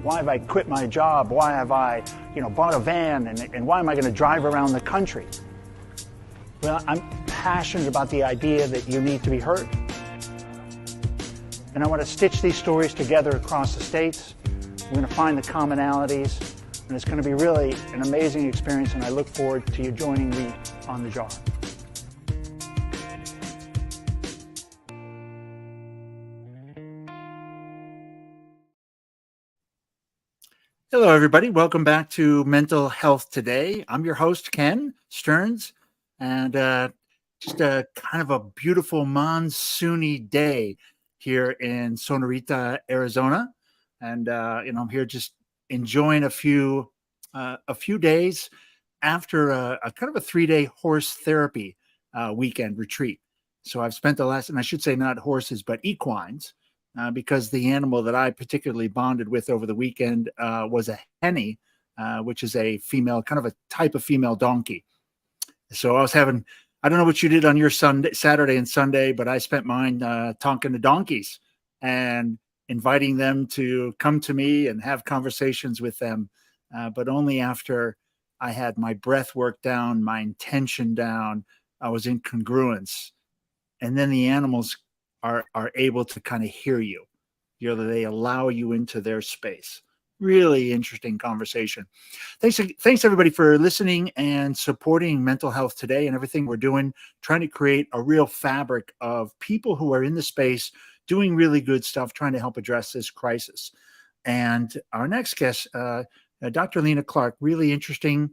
Why have I quit my job? Why have I, bought a van? And why am I going to drive around the country? Well, I'm passionate about the idea that you need to be heard. And I want to stitch these stories together across the states. We're going to find the commonalities. And it's going to be really an amazing experience. And I look forward to you joining me on the jar. Hello, everybody. Welcome back to Mental Health Today. I'm your host, Ken Stearns, and just a kind of a beautiful monsoony day here in Sonorita, Arizona. And, I'm here just enjoying a few days after a kind of a 3-day horse therapy weekend retreat. So I've spent and I should say not horses, but equines. Because the animal that I particularly bonded with over the weekend was a henny, which is a female, kind of a type of female donkey. So I don't know what you did on your Saturday and Sunday, but I spent mine talking to donkeys and inviting them to come to me and have conversations with them, but only after I had my breath work down, my intention down, I was in congruence. And then the animals are able to kind of hear you. They allow you into their space. Really interesting conversation. Thanks everybody for listening and supporting Mental Health Today and everything we're doing, trying to create a real fabric of people who are in the space doing really good stuff, trying to help address this crisis. And our next guest, Dr. Lena Clark, really interesting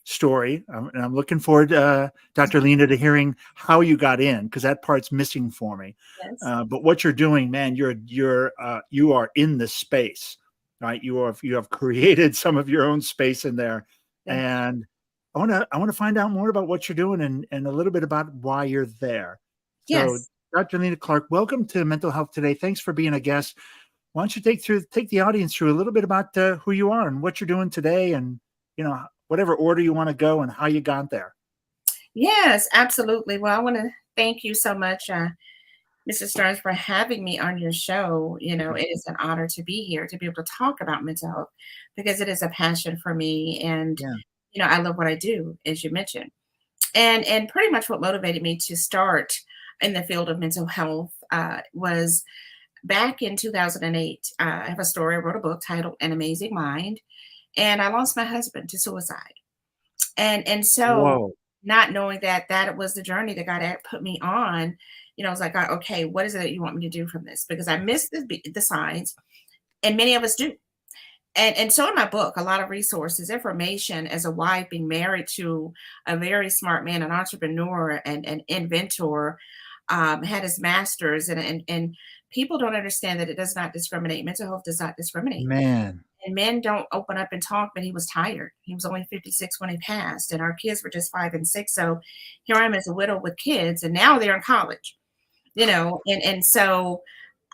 story. And I'm looking forward, Dr. Lena, to hearing how you got in, because that part's missing for me. Yes. But what you're doing, man, you are in the space, right? You have created some of your own space in there. Yeah. And I want to find out more about what you're doing and a little bit about why you're there. Yes. So Dr. Lena Clark, welcome to Mental Health Today. Thanks for being a guest. Why don't you take the audience through a little bit about who you are and what you're doing today, and whatever order you want to go and how you got there. Yes, absolutely. Well, I want to thank you so much, Mr. Stearns, for having me on your show. It is an honor to be here, to be able to talk about mental health, because it is a passion for me. And, I love what I do, as you mentioned. And pretty much what motivated me to start in the field of mental health was back in 2008. I have a story. I wrote a book titled An Amazing Mind. And I lost my husband to suicide. And so Whoa. Not knowing that was the journey that God had put me on, I was like, God, okay, what is it that you want me to do from this? Because I missed the signs, and many of us do. And so in my book, a lot of resources, information as a wife, being married to a very smart man, an entrepreneur and an inventor, had his master's, and people don't understand that it does not discriminate. Mental health does not discriminate. Man. And men don't open up and talk, but he was tired. He was only 56 when he passed, and our kids were just 5 and 6. So here I am as a widow with kids, and now they're in college, and so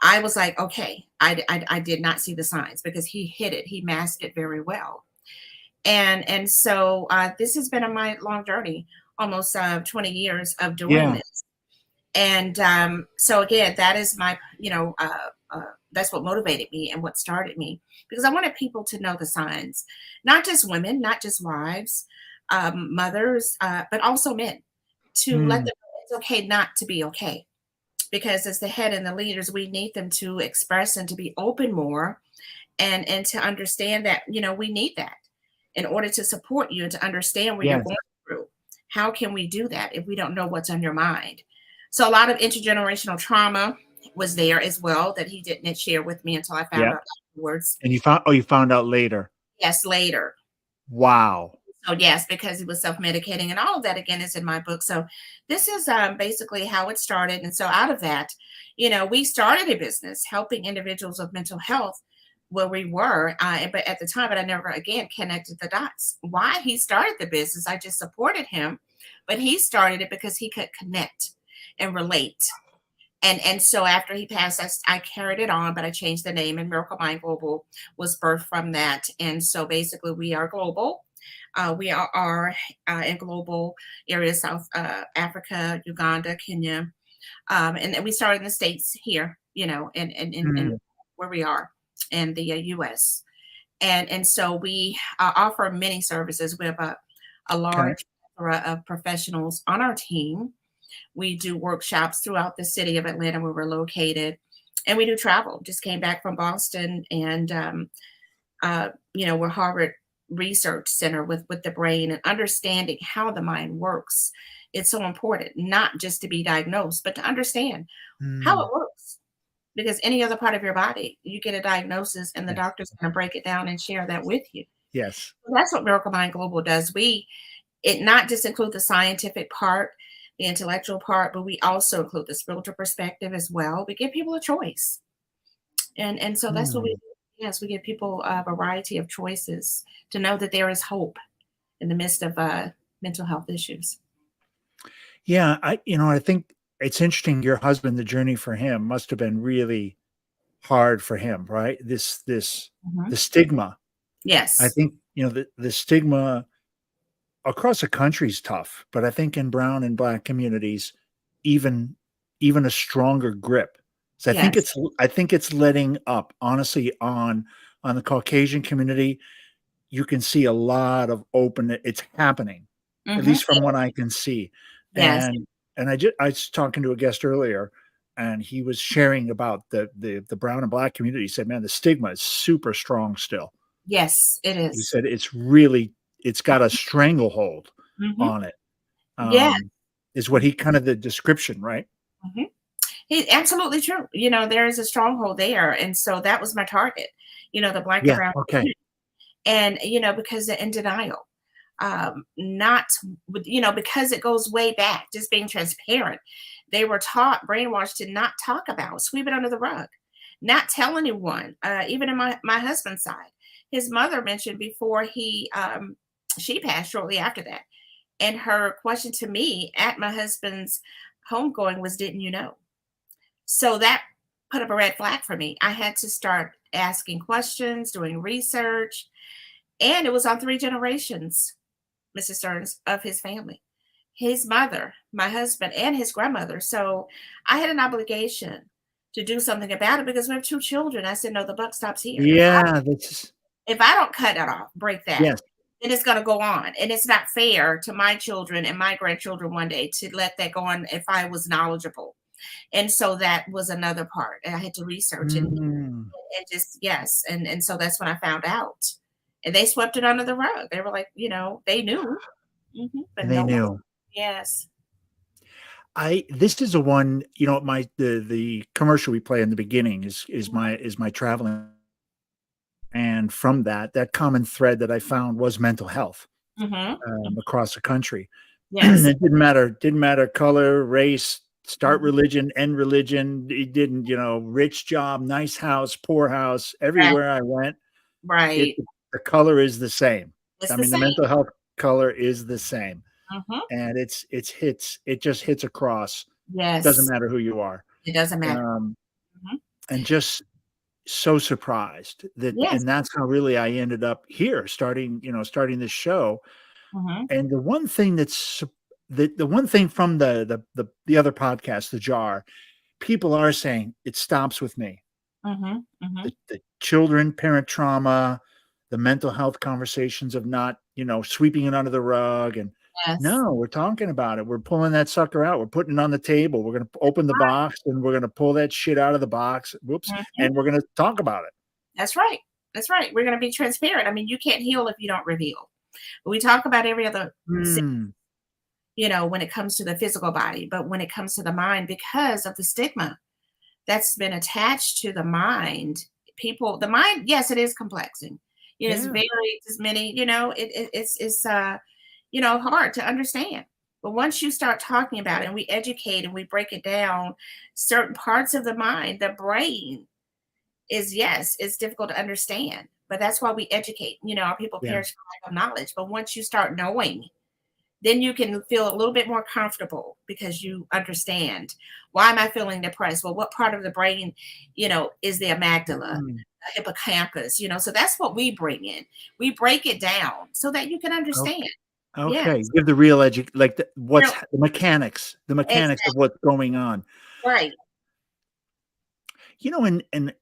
I was like, okay, I did not see the signs, because he hid it. He masked it very well. And so this has been my long journey, almost 20 years of doing this. And so again, that is my, that's what motivated me and what started me, because I wanted people to know the signs, not just women, not just wives, mothers, but also men, to let them know it's okay not to be okay. Because as the head and the leaders, we need them to express and to be open more, and to understand that, we need that in order to support you and to understand what you're going through. How can we do that if we don't know what's on your mind? So a lot of intergenerational trauma was there as well that he didn't share with me until I found out afterwards. And you found out later. Yes, later. Wow. So yes, because he was self-medicating, and all of that again is in my book. So this is basically how it started. And so out of that, we started a business helping individuals with mental health where we were, but at the time, but I never again connected the dots. Why he started the business, I just supported him, but he started it because he could connect and relate. And so after he passed, I carried it on, but I changed the name, and Miracle Mind Global was birthed from that. And so basically we are global. We are in global areas, South Africa, Uganda, Kenya. And we started in the States here, and where we are. in the US. And so we offer many services. We have a Okay. large plethora of professionals on our team. We do workshops throughout the city of Atlanta where we're located, and we do travel. Just came back from Boston, and we're Harvard Research Center with the brain and understanding how the mind works. It's so important, not just to be diagnosed, but to understand how Mm, it works. Because any other part of your body, you get a diagnosis, and the yeah. doctor's going to break it down and share that with you. Yes. So that's what Miracle Mind Global does. It not just include the scientific part, the intellectual part, but we also include the spiritual perspective as well. We give people a choice. And so that's what we Mm. do. Yes, we give people a variety of choices to know that there is hope in the midst of mental health issues. Yeah, I think it's interesting. Your husband, the journey for him must have been really hard for him, right? Mhm. The stigma. I Yes. think, the stigma across the country is tough, but I think in brown and black communities, even even a stronger grip. So Yes. I think it's letting up. Honestly, on the Caucasian community, you can see a lot of open. It's happening, at Hmm. least from what I can see. Yes. And I was talking to a guest earlier, and he was sharing about the brown and black community. He said, "Man, the stigma is super strong still." Yes, it He is. said, it's got a stranglehold Hmm. on it." Yeah. Is what he kind of the description, right? Hmm. Absolutely true. There is a stronghold there. And so that was my target, the black and Yeah. brown Okay. community. And, because they're in denial. Not, because it goes way back, just being transparent. They were taught, brainwashed to not talk about, sweep it under the rug, not tell anyone, even in my husband's side. His mother mentioned before she passed shortly after that. And her question to me at my husband's homegoing was, didn't you know? So that put up a red flag for me. I had to start asking questions, doing research, and it was on 3 generations, Mrs. Stearns, of his family. His mother, my husband, and his grandmother. So I had an obligation to do something about it because we have 2 children. I said, no, the buck stops here. Yeah, that's If I don't cut it off, break that, yes. then it's going to go on. And it's not fair to my children and my grandchildren one day to let that go on if I was knowledgeable. And so that was another part. I had to research Mm, and just, yes. And so that's when I found out. And they swept it under the rug. They were like, they knew, but they no one. knew. Yes. I This is a one, my the commercial we play in the beginning is my traveling. And from that common thread that I found was mental health Mm-hmm. across the country. Yes. It didn't matter color, race, start Mhm. religion, end religion. It didn't, rich job, nice house, poor house. Right. Everywhere I went, it Right. the color is the same. It's I the mean, the same. mental health color is the same, Hmm. and it just hits across. Doesn't Yes. matter who you are, It doesn't matter. um, Hmm. and just so surprised Yes. and that's how really I ended up here, starting this show. Hmm. And the one thing from the other podcast, The Jar, people are saying it stops with me. Hmm. Hmm. The children, parent trauma, the mental health conversations of not, sweeping it under the rug. And Yes. no, we're talking about it. We're pulling that sucker out. We're putting it on the table. We're going to open the box and we're going to pull that shit out of the box. Whoops. Mhm. And we're going to talk about it. That's right. That's right. We're going to be transparent. I mean, you can't heal if you don't reveal. We talk about every other, Mm, when it comes to the physical body, but when it comes to the mind, because of the stigma that's been attached to the mind, the mind, yes, it is complexing. It's yeah. very, as many, it's hard to understand. But once you start talking about it and we educate and we break it down, certain parts of the mind, the brain is, yes, it's difficult to understand. But that's why we educate. Our people Yeah. perish for lack of knowledge. But once you start knowing, then you can feel a little bit more comfortable because you understand, why am I feeling depressed? Well, what part of the brain, is the amygdala, Mm, the hippocampus, so that's what we bring in. We break it down so that you can understand. okay. Yes. Give the real like Real, the mechanics of exactly. what's going on. Right. And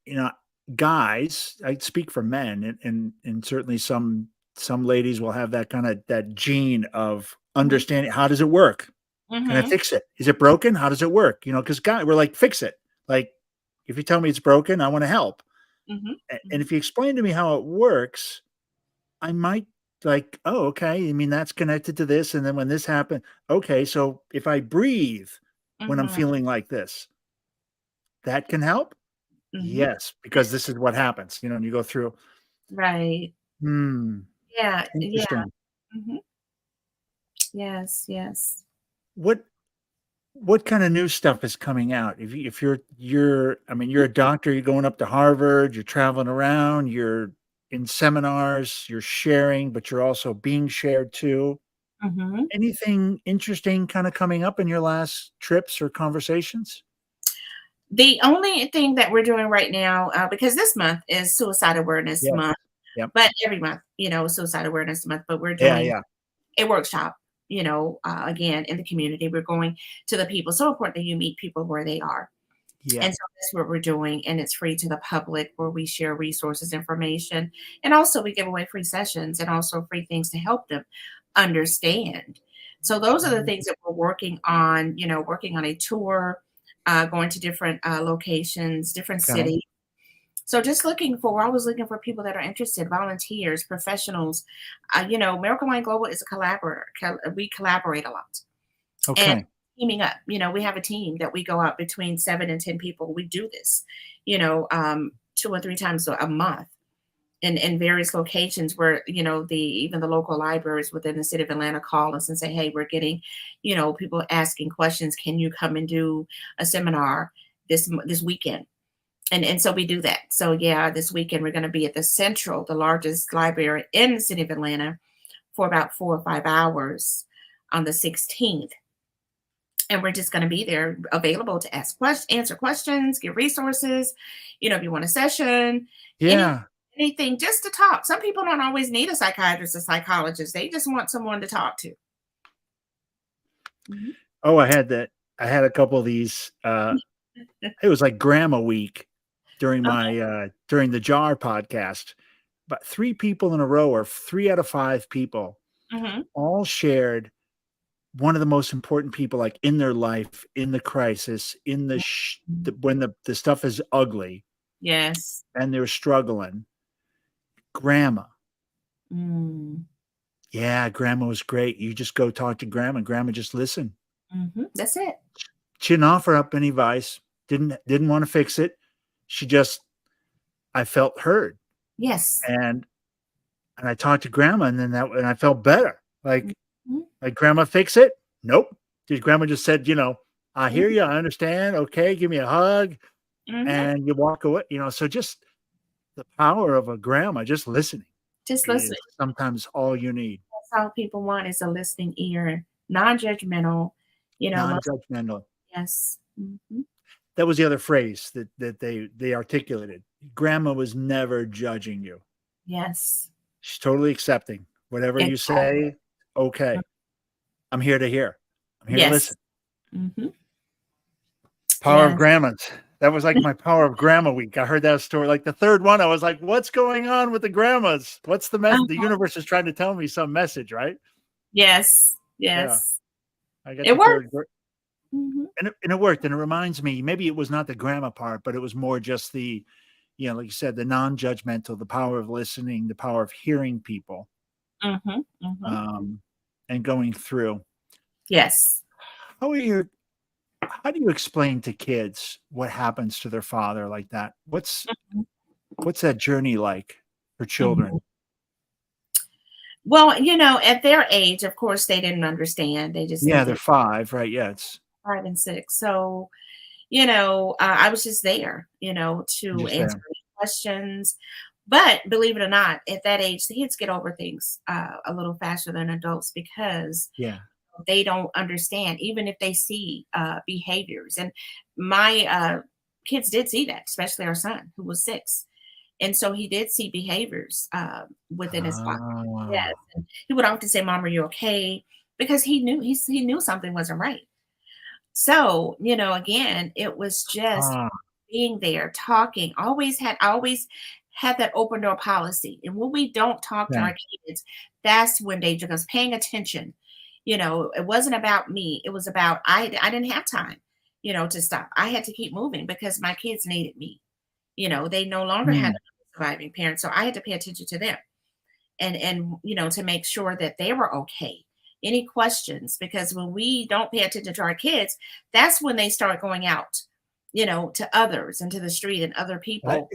guys, I speak for men, and certainly some ladies will have that kind of that gene of Mhm. understanding, how does it work? Can I Mhm. fix it? Is it broken? How does it work? Because we're like, fix it. Like, if you tell me it's broken, I want to help. Mhm. And Mhm. if you explain to me how it works, I might like, oh, okay. I mean, that's connected to this. And then when this happened, okay. So if I breathe when I'm Mhm. feeling like this, that can help. Mhm. Yes, because this is what happens, and you go through. Right. Hmm. Yeah. Yeah. Interesting. Mhm. Yes. Yes. What what kind of new stuff is coming out? If you're I mean, you're a doctor, you're going up to Harvard, you're traveling around, you're in seminars, you're sharing, but you're also being shared too. Mhm. Anything interesting kind of coming up in your last trips or conversations? The only thing that we're doing right now, because this month is Suicide Awareness Yes. Month, Yep. but every month, Suicide Awareness Month, but we're Yeah, doing yeah. a workshop, again, in the community. We're going to the people. So important that you meet people where they are. Yeah. And so that's what we're doing. And it's free to the public where we share resources, information, and also we give away free sessions and also free things to help them understand. So those are the things that we're working on a tour, going to different locations, different Okay. cities. So just we're always looking for people that are interested, volunteers, professionals. Miracle Mind Global is a collaborator. We collaborate a lot and Okay. teaming up. We have a team that we go out between 7 and 10 people. We do this, 2 or 3 times a month in various locations where, even the local libraries within the city of Atlanta call us and say, hey, we're getting, people asking questions. Can you come and do a seminar this weekend? And so we do that. So yeah, this weekend we're going to be at the Central, the largest library in the city of Atlanta, for about 4 or 5 hours on the 16th. And we're just going to be there available to answer questions, give resources, if you want a session, any Yeah. anything, just to talk. Some people don't always need a psychiatrist or psychologist. They just want someone to talk to. Mhm. Oh, I had that. I had a couple of these. It was like Grandma Week during the Jar podcast. But three people in a row, or three out of five people, Mhm. all shared one of the most important people, like in their life, in the crisis, in when the stuff is ugly Yes. and they're struggling. Grandma. Mm. Yeah, grandma was great. You just go talk to grandma. Grandma just listen. That's it. She didn't offer up any advice. Didn't want to fix it. She just, I felt heard. Yes. And I talked to grandma, and I felt better. Mhm. Like grandma fix it? Nope. Grandma just said, I hear Mhm. you, I understand. Okay, give me a hug, Mhm. and you walk away. So just the power of a grandma just listening Just listen. is sometimes all you need. That's all people want is a listening ear, non-judgmental, most Non-judgmental. yes. Mhm. That was the other phrase that they articulated. Grandma was never judging you. Yes. She's totally accepting whatever you Exactly. say. Okay, I'm here to hear. I'm here to Yes. listen. Mhm. Power of Yes. grandmas. That was like my power of grandma week. I heard that story. Like the third one, I was like, what's going on with the grandmas? What's the message? The Uh-huh. universe is trying to tell me some message, right? Yes. Yeah. Yes. I got It the works. third. Mhm. And it worked. And it reminds me, maybe it was not the grandma part, but it was more just like you said, the non-judgmental, the power of listening, the power of hearing people, Mhm. Mhm. um, and going through. Yes. How are your how do you explain to kids what happens to their father like that? Mhm. What's that journey like for Mhm. children? Well, at their age, of course, they didn't understand. They just Yeah, knew they're that 5, right? Yeah, it's 5 and 6. So, I was just there, to just answer there. any questions. But believe it or not, at that age, the kids get over things a little faster than adults because Yeah. they don't understand, even if they see behaviors. And my kids did see that, especially our son, who was 6. And so he did see behaviors within his father. Yes. Ah, And he would often say, Mom, are you okay? Because he knew something wasn't right. So, again, it was just ah, being there, talking, always had that open door policy. And when we don't talk to Yeah. our kids, that's when danger comes. Paying attention. It wasn't about me. It was about I didn't have time, to stop. I had to keep moving because my kids needed me. They no longer had Mm. a surviving parent. So I had to pay attention to them and to make sure that they were okay. Any questions? Because when we don't pay attention to our kids, that's when they start going out, to others and to the street and other Right. people,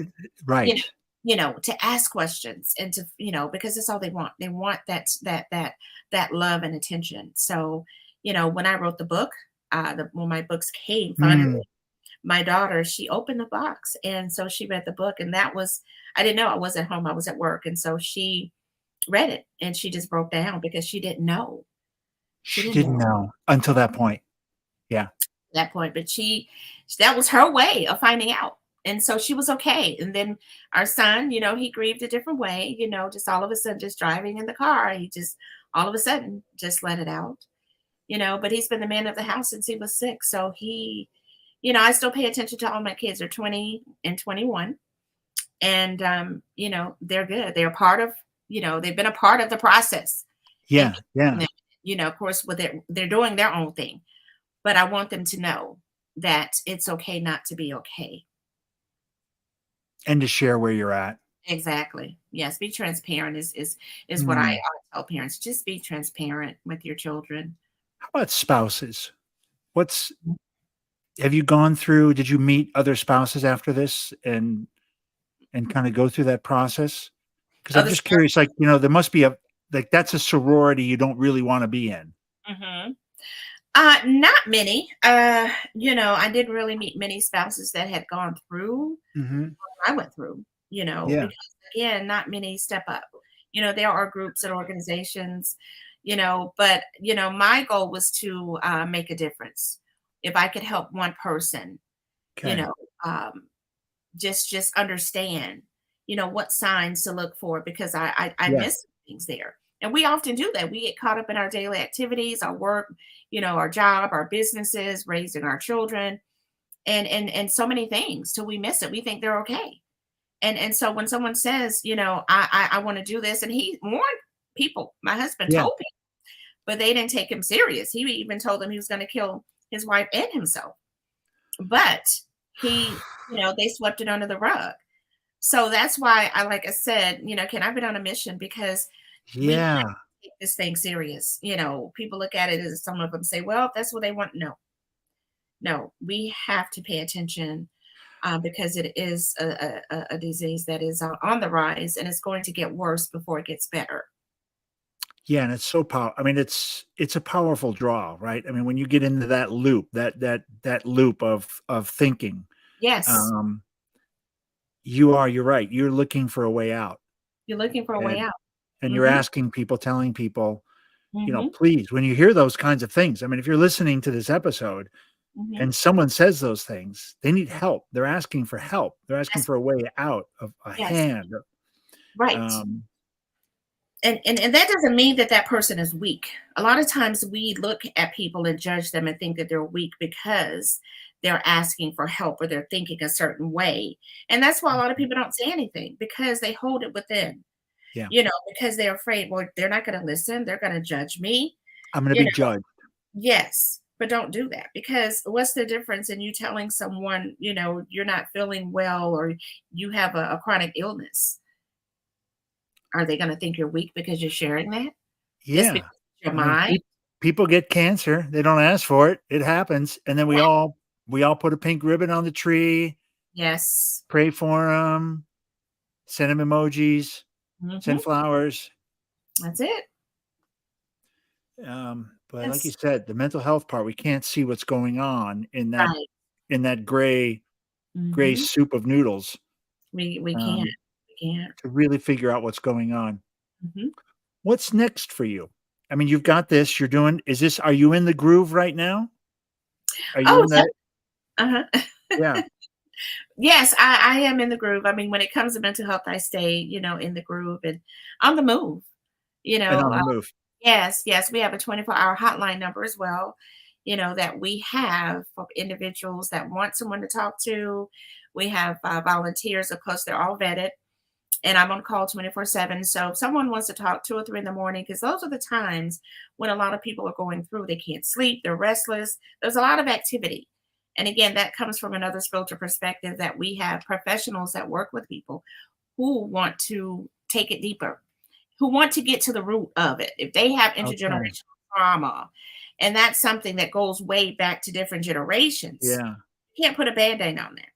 you know, Right. to ask questions and to, because that's all they want. They want that love and attention. So, when I wrote the book, when my books came finally, Mm. my daughter, she opened the box and so she read the book, and I didn't know. I was at home, I was at work, and so she read it and she just broke down because she didn't know. She She didn't didn't know know until that point. Yeah. at that point, but that was her way of finding out. And so she was okay. And then our son, he grieved a different way, just all of a sudden, just driving in the car, he just all of a sudden just let it out, but he's been the man of the house since he was 6. So I still pay attention to all my kids. They're 20 and 21. And they're good. They're part of, they've been a part of the process. And Yeah. Yeah. of course, with they're doing their own thing. But I want them to know that it's okay not to be okay. And to share where you're at. Exactly. Yes, be transparent is what I tell parents. Just be transparent with your children. How about spouses? Have you gone through, did you meet other spouses after this and kind of go through that process? Because I'm Other just curious, like, there must be that's a sorority you don't really want to be in. Mm-hmm. Not many. I didn't really meet many spouses that had gone through Mm-hmm. what I went through, Yeah. because again, not many step up. There are groups and organizations, but my goal was to make a difference. If I could help one person, you Okay. know, um, just understand, what signs to look for because I Yeah. miss things there. And we often do that. We get caught up in our daily activities, our work, our job, our businesses, raising our children, and so many things till we miss it. We think they're okay. And so when someone says, I want to do this, and he warned people, my husband Yeah. told people, but they didn't take him serious. He even told them he was going to kill his wife and himself. But they swept it under the rug. So that's why like I said, Ken, I've been on a mission because we have Yeah. to take this thing serious. People look at it as some of them say, well, if that's what they want. No, we have to pay attention because it is a disease that is on the rise and it's going to get worse before it gets better. Yeah, and it's so I mean, it's a powerful draw, right? I mean, when you get into that loop, that loop of thinking, Yes, um, you're right. You're looking for a way out, you're looking for a way and out. you're Hmm. asking people, telling people, Hmm. please, when you hear those kinds of things, I mean, if you're listening to this episode Hmm. and someone says those things, they need help. They're asking for help. They're asking Yes, for a way out, of a yes, hand. right. Um, And that doesn't mean that person is weak. A lot of times we look at people and judge them and think that they're weak because they're asking for help or they're thinking a certain way. And that's why a lot of people don't say anything because they hold it within, yeah, because they're afraid, well, they're not going to listen. They're going to judge me. I'm going to You be know, judged. yes, but don't do that because what's the difference in you telling someone, you're not feeling well or you have a chronic illness? Are they going to think you're weak because you're sharing that? Just Yeah, because it's your I mean, mind? people get cancer. They don't ask for it. It happens, and then we all put a pink ribbon on the tree, Yes. pray for them, send them emojis, Mhm. send flowers. That's it. But like you Yes. said, the mental health part, we can't see what's going on Right. in that gray Mhm. soup of noodles, We can't. um, We can't. to really figure out what's going on. Mhm. What's next for you? I mean, you've got this. Are you in the groove right now? Are you Oh, in yeah. that? Uh-huh. Yeah, Yes, I am in the groove. I mean, when it comes to mental health, I stay, in the groove and on the move, you and know, on the move. yes, yes, we have a 24-hour hotline number as well, that we have for individuals that want someone to talk to. We have volunteers. Of course, they're all vetted. And I'm on call 24/7. So if someone wants to talk 2 or 3 in the morning, because those are the times when a lot of people are going through, they can't sleep, they're restless. There's a lot of activity. And again, that comes from another spiritual perspective that we have professionals that work with people who want to take it deeper, who want to get to the root of it. If they have Okay. intergenerational trauma, and that's something that goes way back to different generations, Yeah. you can't put a band-aid on that.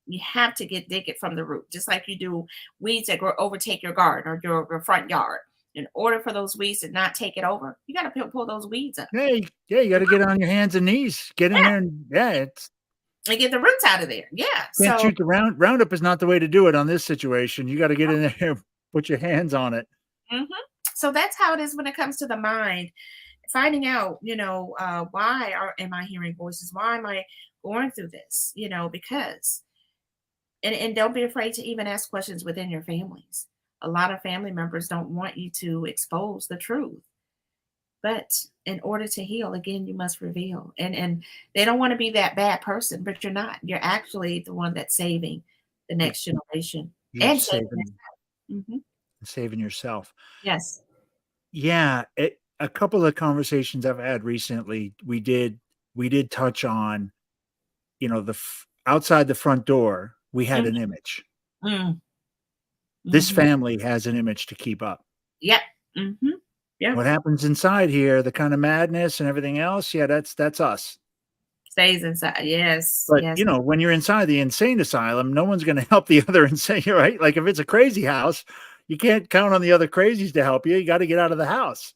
You have to dig it from the root, just like you do weeds that overtake your garden or your front yard. In order for those weeds to not take it over, you got to pull those weeds up. Yeah, you got to get on your hands and knees, get in Yeah, there, and it's and get the roots out of there. Yeah. can't So shoot the Roundup is not the way to do it on this situation. You got to get in there, put your hands on it. mhm. So that's how it is when it comes to the mind. Finding out, why am I hearing voices? Why am I going through this? Because and don't be afraid to even ask questions within your families. A lot of family members don't want you to expose the truth. But in order to heal, again, you must reveal. And they don't want to be that bad person, but you're not. You're actually the one that's saving the You- next generation You're and saving saving yourself. Hmm. saving yourself. Yes. Yeah, a couple of conversations I've had recently, we did touch on, outside the front door, we had an image. Mm-hmm. This family has an image to keep up. Yep. Mm-hmm. Yeah. What happens inside here, the kind of madness and everything else, yeah, that's us. Stays inside. Yes. But Yes. when you're inside the insane asylum, no one's going to help the other insane, right? Like if it's a crazy house, you can't count on the other crazies to help you. You got to get out of the house.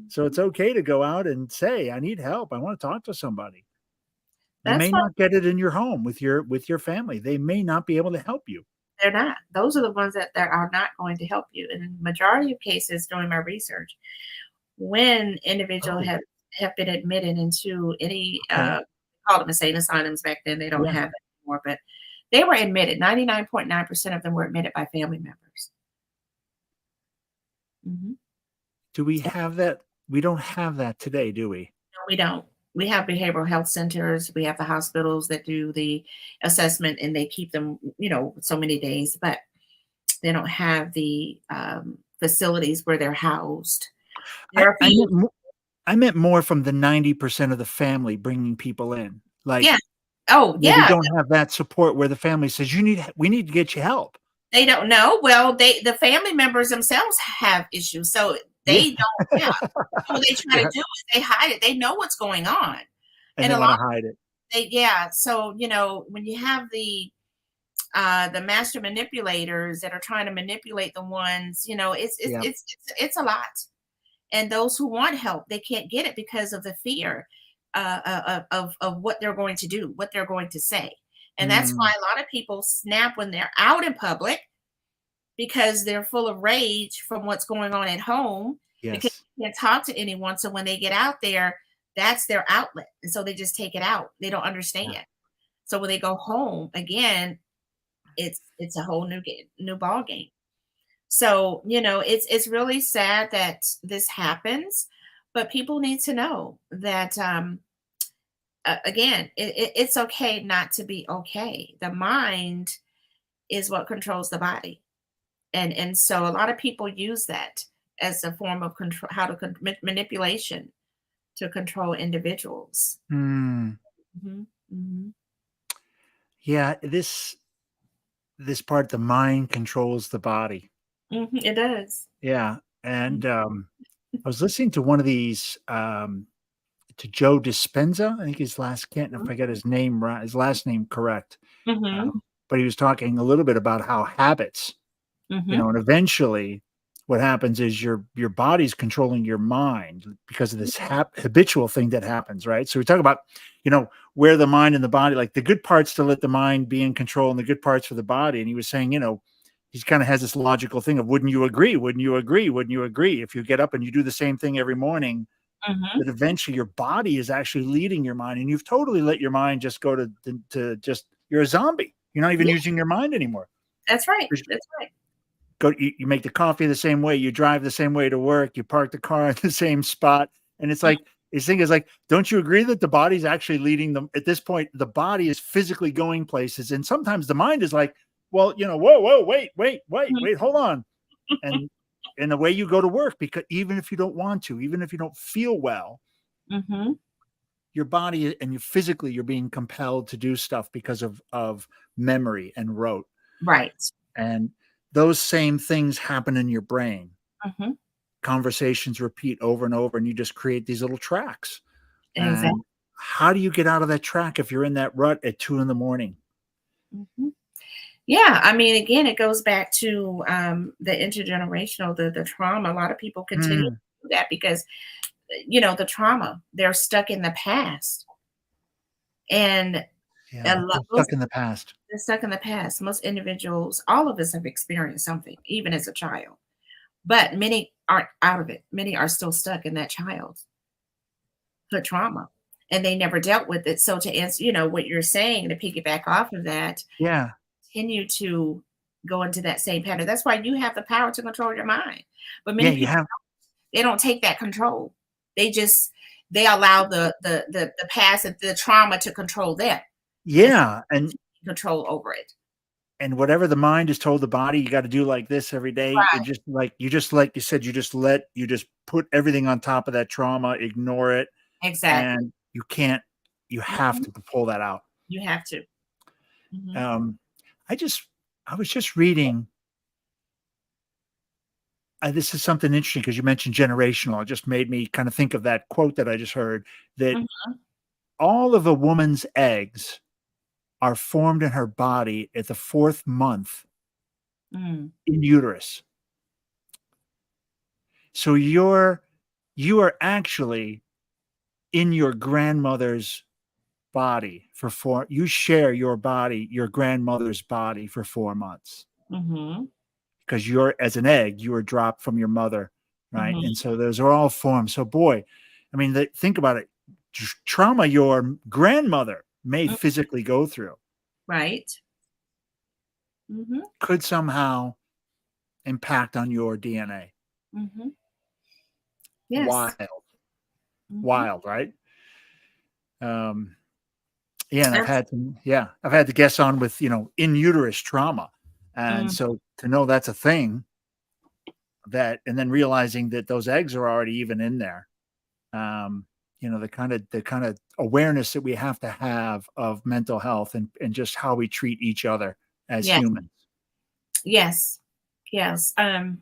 So it's okay to go out and say, I need help. I want to talk to somebody. You That's may why not get it in your home with your family. They may not be able to help you. they're not. Those are the ones that are not going to help you. In the majority of cases, during my research, when individuals Oh, have been admitted into any okay. called them insane asylums back then, they don't Yeah. have it anymore, but they were admitted. 99.9% of them were admitted by family members. Hmm. Do we have that? We don't have that today, do we? No, we don't. We have behavioral health centers. We have the hospitals that do the assessment and they keep them, so many days, but they don't have the facilities where they're housed. I, There are I few. meant mo- I meant more from the 90% of the family bringing people in. Yeah. Like Oh, where we yeah. don't have that support, where the family says, we need to get you help. They don't know. Well, the family members themselves have issues, so Yeah. they don't. Yeah. So what they try to Yeah. do is they hide it. They know what's going on, And and they a want lot to hide it. yeah. So when you have the master manipulators that are trying to manipulate the ones, Yeah. it's a lot. And those who want help, they can't get it because of the fear of what they're going to do, what they're going to say. And that's why Mm, a lot of people snap when they're out in public because they're full of rage from what's going on at home because yes. they can't talk to anyone. So when they get out there, that's their outlet. And so they just take it out. They don't Yeah. understand. So when they go home again, it's a whole new ball game. So, it's really sad that this happens, but people need to know that again, it's okay not to be okay. The mind is what controls the body. And so a lot of people use that as a form of control, how to manipulation to control individuals. Mm, Hmm. Hmm. yeah. This part, the mind controls the body. Hmm. It does. Yeah. Mhm. And I was listening to one of these to Joe Dispenza. I think his last can't know if I got his name right, his last name correct. Mhm. But he was talking a little bit about how habits, Mhm. and eventually what happens is your body's controlling your mind because of this habitual thing that happens, right? So we talk about, where the mind and the body, like the good parts to let the mind be in control and the good parts for the body. And he was saying, he kind of has this logical thing of, wouldn't you agree? Wouldn't you agree? Wouldn't you agree? If you get up and you do the same thing every morning, Mhm. that eventually your body is actually leading your mind, and you've totally let your mind just go to just, you're a zombie. You're not even Yeah, using your mind anymore. that's right. That's right. You make the coffee the same way, you drive the same way to work, you park the car in the same spot, and it's like his thing is like, don't you agree that the body's actually leading them at this point? The body is physically going places. And sometimes the mind is like, well, whoa, wait, hold on. And the way you go to work, because even if you don't want to, even if you don't feel well, Mm-hmm. your body and you physically, you're being compelled to do stuff because of memory and rote. Right. And those same things happen in your brain. Mm-hmm. Conversations repeat over and over, and you just create these little tracks. Exactly. And how do you get out of that track if you're in that rut at 2 a.m? Mm-hmm. Yeah, I mean, again, it goes back to the intergenerational, the trauma. A lot of people continue to do that because, the trauma, they're stuck in the past. And Yeah, stuck in the past. they're stuck in the past. Most individuals, all of us have experienced something, even as a child. But many aren't out of it. Many are still stuck in that childhood trauma. And they never dealt with it. So to answer, what you're saying, to piggyback off of that, Yeah. continue to go into that same pattern. That's why you have the power to control your mind. But Yeah, many you people, have. they don't take that control. They allow the past and the trauma to control them. Yeah, and Control over it. whatever the mind has told the body, you got to do like this every day. It Right. just like you said, you just put everything on top of that trauma, ignore it, Exactly. and you have to pull that out. You have to. Mhm. I was just reading. This is something interesting because you mentioned generational. It just made me kind of think of that quote that I just heard, that Mhm. all of a woman's eggs are formed in her body at the 4th month Mm. in uterus. So you are actually in your grandmother's body you share your grandmother's body for 4 months. Mhm. Because as an egg, you were dropped from your mother, right? Mhm. And so those are all forms. So boy, I mean, think about it. Trauma your grandmother may Mm. physically go through Right. Mhm. could somehow impact on your DNA. Mhm. Yes. Wild, Mhm. wild, right? Um, yeah, and Abs I've had to guess on with, in uterus trauma. And mm. so to know that's a thing, and then realizing that those eggs are already even in there. The kind of awareness that we have to have of mental health and just how we treat each other as Yes. humans. Yes. Yes. The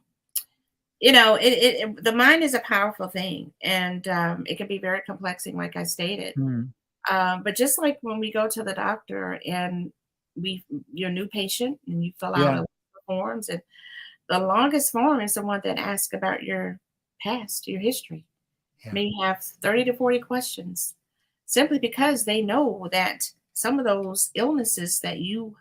mind is a powerful thing, and it can be very complexing, like I stated. Mm. But just like when we go to the doctor and you're a new patient and you fill out Yeah. a forms, and the longest form is the one that asks about your past, your history. Yeah. Maybe have 30 to 40 questions, simply because they know that some of those illnesses that you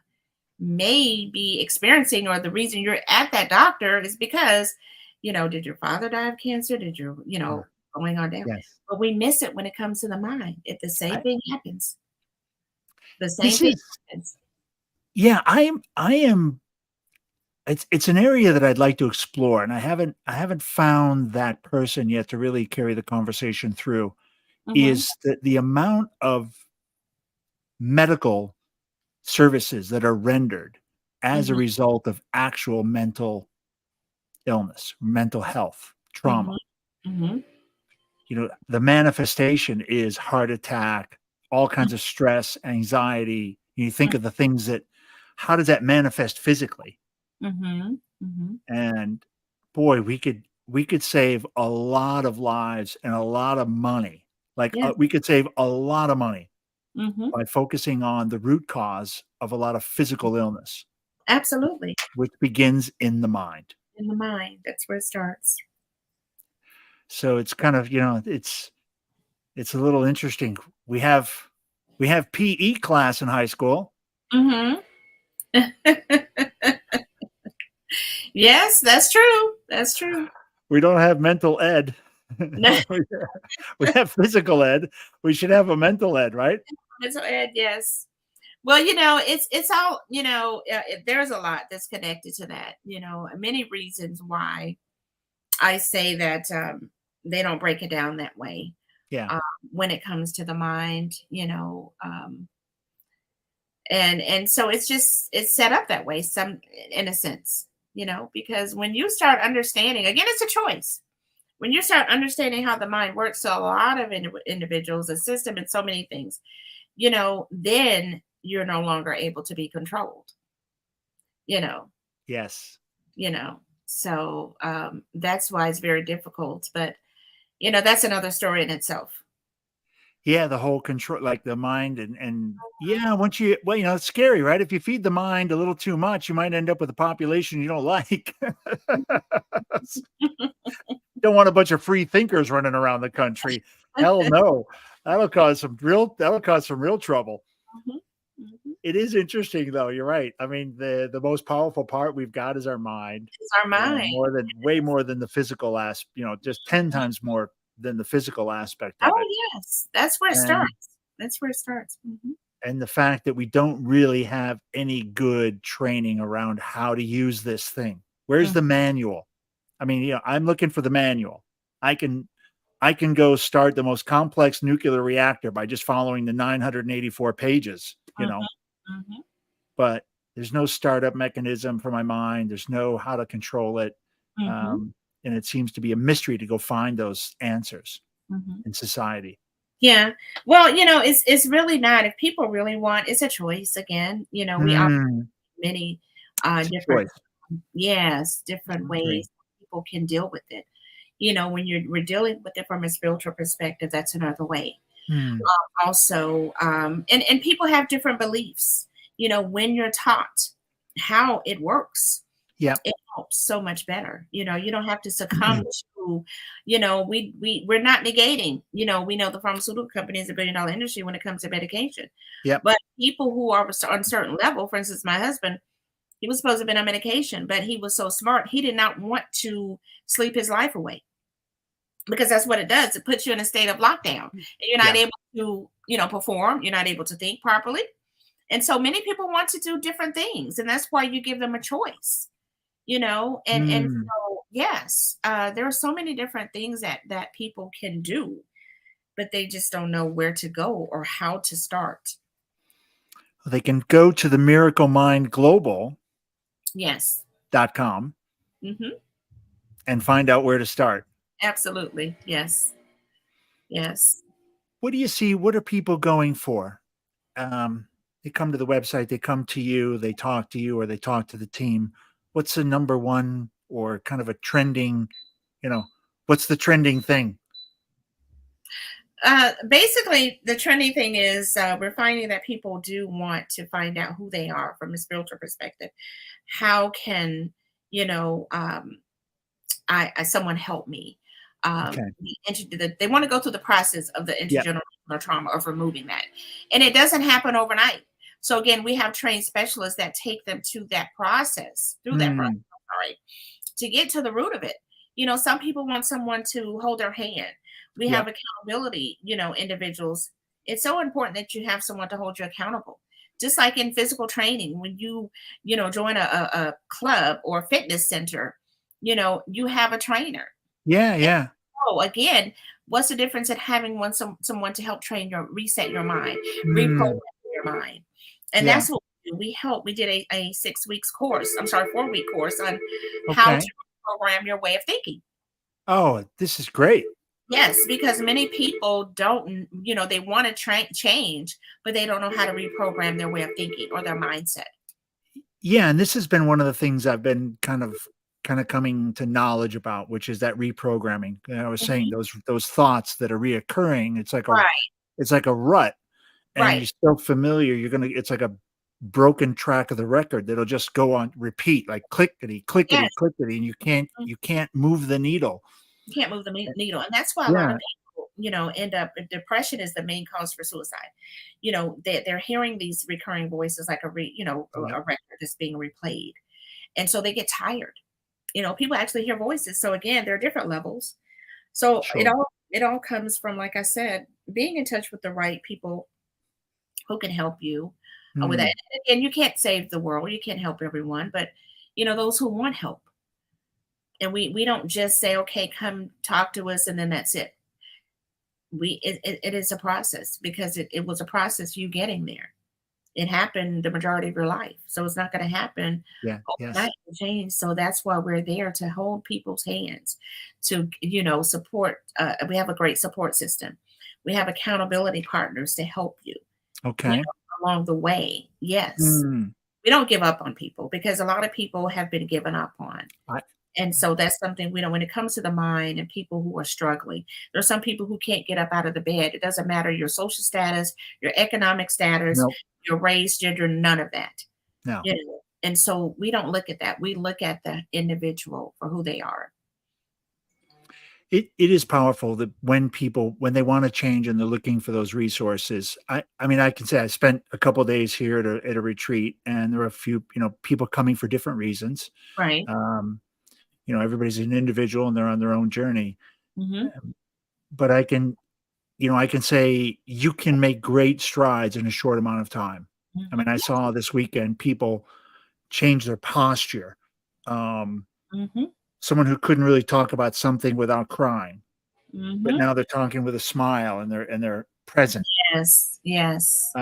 may be experiencing, or the reason you're at that doctor, is because, did your father die of cancer? Did Yeah. going on down? Yes. But we miss it when it comes to the mind. If the same I, thing happens, the same this thing is, happens. yeah, I am, it's an area that I'd like to explore. And I haven't found that person yet to really carry the conversation through, Mhm. is that the amount of medical services that are rendered as a Mhm. result of actual mental illness, mental health, trauma. Mhm. Mhm. The manifestation is heart attack, all kinds of stress, anxiety. You think of the things how does that manifest physically? Mhm. Mhm. And boy, we could save a lot of lives and a lot of money. Like Yes. we could save a lot of money Mhm. by focusing on the root cause of a lot of physical illness, Absolutely. which begins in the mind. In the mind, that's where it starts. So it's kind of, it's a little interesting. We have PE class in high school. Mhm. Yes, that's true. That's true. We don't have mental ed. No. We have physical ed. We should have a mental ed, right? Mental ed, yes. Well, it's all, there's a lot that's connected to that, many reasons why I say that they don't break it down that way. Yeah. when it comes to the mind, and so it's set up that way, some in a sense, because when you start understanding, again, it's a choice. When you start understanding how the mind works, so a lot of individuals, a system, and so many things, then you're no longer able to be controlled. You know, Yes. so that's why it's very difficult. But that's another story in itself. Yeah, the whole control, like the mind, and yeah, it's scary, right? If you feed the mind a little too much, you might end up with a population you don't like. Don't want a bunch of free thinkers running around the country. Hell no. That'll cause some real trouble. Mhm, mhm. It is interesting though. You're right. I mean, the most powerful part we've got is our mind. It's our mind. Way more than the physical just 10 times more than the physical aspect of it. Oh, yes. That's where it And starts. That's where it starts. and the fact that we don't really have any good training around how to use this thing. Where's the manual? I mean, I'm looking for the manual. I can go start the most complex nuclear reactor by just following the 984 pages, Mhm, mhm, but there's no startup mechanism for my mind. There's no how to control it. mhm, And it seems to be a mystery to go find those answers mhm. in society. Yeah. Well, it's really not. If people really want, it's a choice. Again, we operate Mm, many it's a different, choice. yes, I different agree. ways people can deal with it. When we're dealing with it from a spiritual perspective, that's another way. Mm, Also, and people have different beliefs. When you're taught how it works, yeah. it helps so much better. You don't have to succumb to, we're not negating, we know the pharmaceutical company is $1 billion industry when it comes to medication. Yep. But people who are on a certain level, for instance, my husband, he was supposed to have been on medication, but he was so smart, he did not want to sleep his life away, because that's what it does. It puts you in a state of lockdown, and you're not Yeah. able to, perform. You're not able to think properly. And so many people want to do different things, and that's why you give them a choice. And Mm. so yes, there are so many different things that people can do, but they just don't know where to go or how to start. They can go to the miraclemindglobal.com Yes. Hmm. and find out where to start. Absolutely. Yes. Yes. What do you see? What are people going for? They come to the website, they come to you, they talk to you, or they talk to the team. What's the number one or kind of a trending, what's the trending thing? Basically, the trendy thing is we're finding that people do want to find out who they are from a spiritual perspective. How can you know I someone help me? Okay. They want to go through the process of the Yeah. intergenerational trauma of removing that, and it doesn't happen overnight. So again, we have trained specialists that take them to that process, through that process, Mm, sorry, to get to the root of it. Some people want someone to hold their hand. We yeah. have accountability, individuals. It's so important that you have someone to hold you accountable. Just like in physical training, when join a club or fitness center, you have a trainer. Yeah. And Yeah. so again, what's the difference in having someone to help reset your mind, reprogram Mm, your mind? And yeah. that's what we do. We did a 6 weeks course, I'm sorry, 4-week course on how Okay. to program your way of thinking. Oh, this is great. Yes, because many people don't, they want to change, but they don't know how to reprogram their way of thinking or their mindset. Yeah, and this has been one of the things I've been kind of coming to knowledge about, which is that reprogramming. And I was saying Mhm. those thoughts that are reoccurring, Right, it's like a rut, and right. you're so familiar, it's like a broken track of the record that'll just go on repeat, like clickety, Yes, clickety, clickety, and mhm. you can't move the needle. You can't move the needle, and that's why a lot Yeah. of people, end up. Depression is the main cause for suicide. They're hearing these recurring voices like Yep. a record that's being replayed, and so they get tired. People actually hear voices. So again, there are different levels. So it Sure. all comes from, like I said, being in touch with the right people who can help you with that. Hmm. And you can't save the world. You can't help everyone, but those who want help. And we don't just say, okay, come talk to us, and then that's it. it is a process, because it was a process you getting there. It happened the majority of your life. So it's not going to happen Yeah. Yes. overnight to change. So that's why we're there, to hold people's hands, to, support. We have a great support system. We have accountability partners to help you, Okay. along the way. Yes. Mm. We don't give up on people, because a lot of people have been given up on. I, And so that's something we know when it comes to the mind and people who are struggling. There's some people who can't get up out of the bed. It doesn't matter your social status, your economic status, no. your race, gender, none of that. No. And so we don't look at that. We look at the individual for who they are. It is powerful that when they want to change and they're looking for those resources. I mean, I can say I spent a couple of days here at a retreat, and there were a few, people coming for different reasons. Right. Everybody's an individual and they're on their own journey. Mm-hmm. But I can say you can make great strides in a short amount of time. I mean, I saw this weekend people change their posture. Mm-hmm. Someone who couldn't really talk about something without crying, but Mm-hmm. now they're talking with a smile, and they're present. Yes. Yes.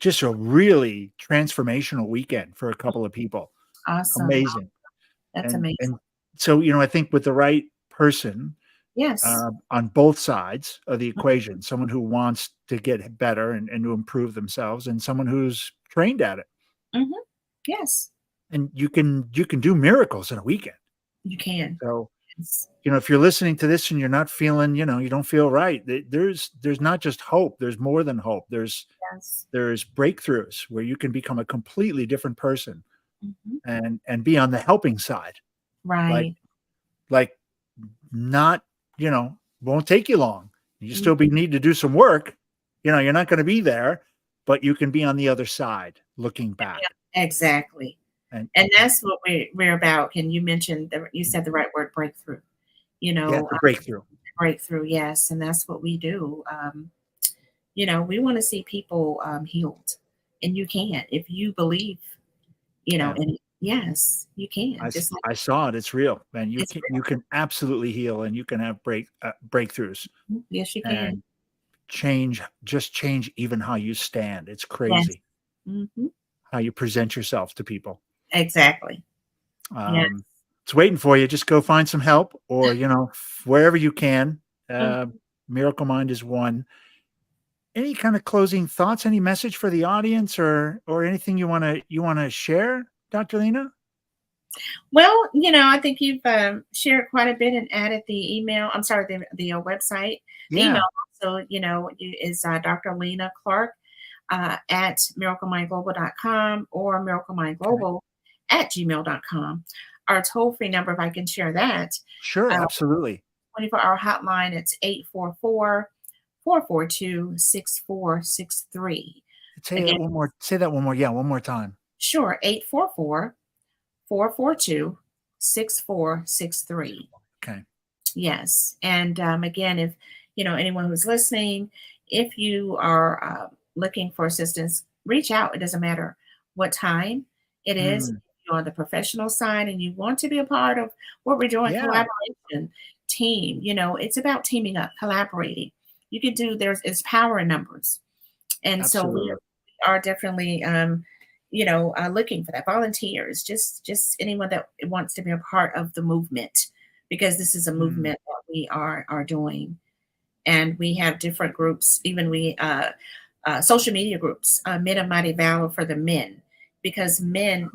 Just a really transformational weekend for a couple of people. Awesome. Amazing. That's And amazing. so, I think with the right person, Yes. on both sides of the equation, someone who wants to get better and to improve themselves, and someone who's trained at it. Mm-hmm. Yes. And you can do miracles in a weekend. You can. So, Yes. if you're listening to this and you're not feeling, you don't feel right, there's not just hope. There's more than hope. There's breakthroughs where you can become a completely different person, Mm-hmm. and be on the helping side. Right. Like not, won't take you long. You still need to do some work. You're not going to be there, but you can be on the other side looking back. Yeah, exactly. And that's what we're about. And you mentioned you said the right word, breakthrough. Breakthrough. Breakthrough, yes. And that's what we do. We want to see people healed. And you can, if you believe, and yes, you can. I saw it. It's real, man. You real. can absolutely heal, and you can have breakthroughs. Yes, you can. And change even how you stand. It's crazy. Yes. Mm-hmm. How you present yourself to people. Exactly. Yes. It's waiting for you. Just go find some help, or wherever you can. Miracle Mind is one. Any kind of closing thoughts? Any message for the audience, or anything you want to share, Dr. Lena? Well, I think you've shared quite a bit and added the email. I'm sorry, the website. The email also, is Dr. Lena Clark at miraclemindglobal.com or miraclemindglobal@gmail.com. Our toll-free number, if I can share that. Sure, absolutely. 24-hour hotline, it's 844-442-6463. Say that one more. Yeah, one more time. Sure, 844-442-6463. Okay. Yes. And again, if anyone who's listening, if you are looking for assistance, reach out. It doesn't matter what time it is. If you're on the professional side and you want to be a part of what we're doing, collaboration, team, it's about teaming up, collaborating. You could do, it's power in numbers. And Absolutely. so we are definitely, looking for that. Volunteers, just anyone that wants to be a part of the movement, because this is a movement that we are doing. And we have different groups, even social media groups, Men of Mighty Valor for the men, because men,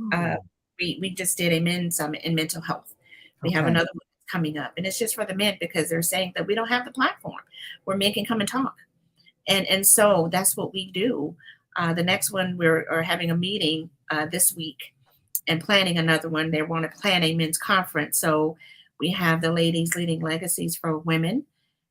we just did a men's summit in mental health. We have another one coming up, and it's just for the men, because they're saying that we don't have the platform where men can come and talk. And so that's what we do. The next one, we're having a meeting this week and planning another one. They want to plan a men's conference. So we have the Ladies Leading Legacies for Women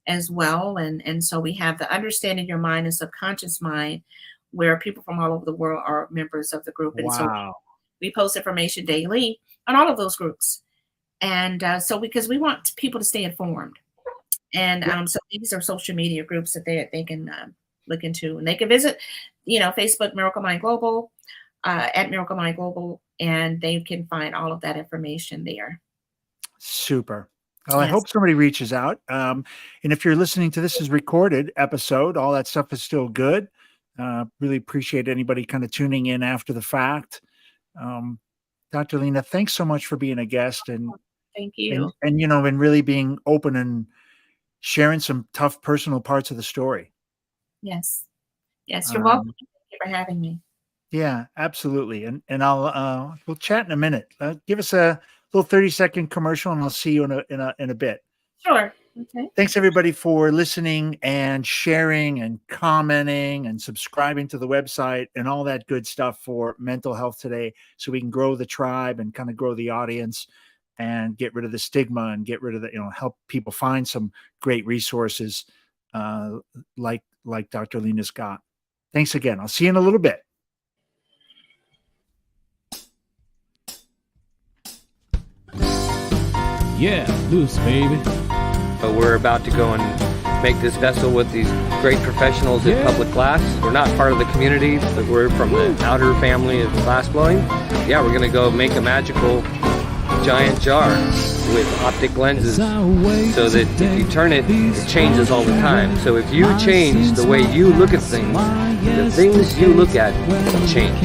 as well. And so we have the Understanding Your Mind and Subconscious Mind, where people from all over the world are members of the group. And so we post information daily on all of those groups. And so because we want people to stay informed. And so these are social media groups that they can look into, and they can visit, Facebook, Miracle Mind Global, at Miracle Mind Global, and they can find all of that information there. Super. Well, I Yes. hope somebody reaches out. And if you're listening to this as recorded episode, all that stuff is still good. Really appreciate anybody kind of tuning in after the fact. Dr. Lena, thanks so much for being a guest and Thank you. and and really being open and sharing some tough personal parts of the story. Yes. Yes, you're welcome. Thank you for having me. Yeah, absolutely. And I'll we'll chat in a minute. Give us a little 30-second commercial, and I'll see you in a bit. Sure. Okay. Thanks everybody for listening and sharing and commenting and subscribing to the website and all that good stuff for Mental Health Today, so we can grow the tribe and kind of grow the audience and get rid of the stigma and get rid of the, help people find some great resources like Dr. Lena's got. Thanks again. I'll see you in a little bit. Yeah, loose, baby. We're about to go and make this vessel with these great professionals in public glass. We're not part of the community, but we're from the outer family of glass blowing. Yeah, we're gonna go make a magical giant jar with optic lenses so that if you turn it, it changes all the time. So if you change the way you look at things, the things you look at change.